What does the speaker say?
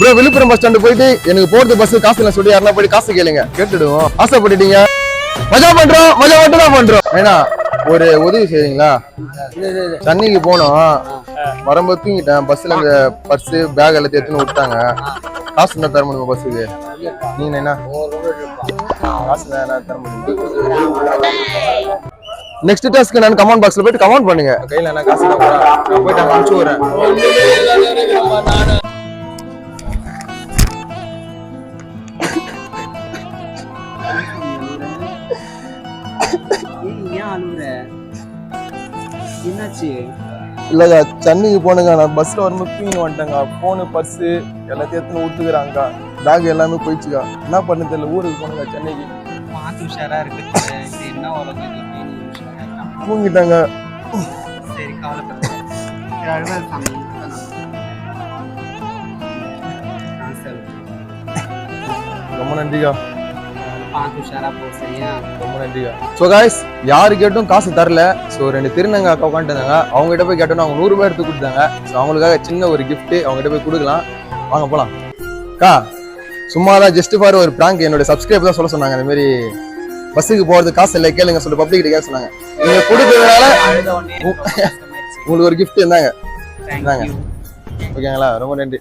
Bro Villupuram bus stand போயிட்டு எனக்கு போறது பஸ் காசு இல்லை சொல்லி யாருன்னா போய் காசு கேளுங்க கேட்டுடுவோம். ஆசைப்பட்டுட்டீங்க மஜா பண்றோம், மஜா மட்டும் தான் பண்றோம். ஏன்னா ஒரு உதவி செய்றீங்களா? சென்னைக்கு போனோம், வரும்போது தூங்கிட்டேன். பஸ்ல இந்த பர்ஸ் பேக் எல்லாத்தையும் எடுத்துன்னு விட்டாங்க. காசு என்ன தர முடியுமா பஸ்ஸுக்கு? நீங்க என்ன காசு தர முடியும்? நெக்ஸ்ட் டாஸ்க்கு நான் கமெண்ட் பாக்ஸ்ல போயிட்டு கமெண்ட் பண்ணுங்க. கையில என்ன காசு நான் போயிட்டு அங்க அனுப்பிச்சு விடுறேன். இல்லங்க சென்னைக்கு போனுங்க. நான் பஸ்ல வரும்போது தூங்கி வந்துட்டேங்க. போனு பர்ஸ் எல்லாத்தையும் எடுத்துன்னு விட்டுக்கிறாங்க. பேக் எல்லாமே போயிடுச்சுக்கா. என்ன பண்ண தெரியல. ஊருக்கு போனுங்க சென்னைக்கு. தூங்கிட்டாங்க. ரொம்ப நன்றிக்கா. ரொம்ப நன்றிக்கா. சோ காய்ஸ் யாரு கேட்டும் காசு தரல. சோ 2 திருநங்க அக்கா உட்காந்துட்டாங்க. அவங்க கிட்ட போய் கேட்டோம். அவங்க 100 ரூபாய் எடுத்து கொடுத்தாங்க. சோ அவங்களுக்காக சின்ன ஒரு கிஃப்ட் அவங்க கிட்ட போய் கொடுக்கலாம். வாங்க போலாம். அக்கா சும்மாதான் ஜஸ்ட் ஃபார் ஒரு பிராங்க். என்னோட சப்ஸ்கிரைபர் தான் சொல்ல சொன்னாங்க. இந்த மாதிரி பஸ்ஸுக்கு போறது காசு இல்லை கேளுங்க சொல்லி பப்ளிக் கிட்ட கேட்க சொன்னாங்க. நீங்க கொடுத்ததுனால உங்களுக்கு ஒரு கிஃப்ட் இருந்தாங்க. ஓகேங்களா? ரொம்ப நன்றி.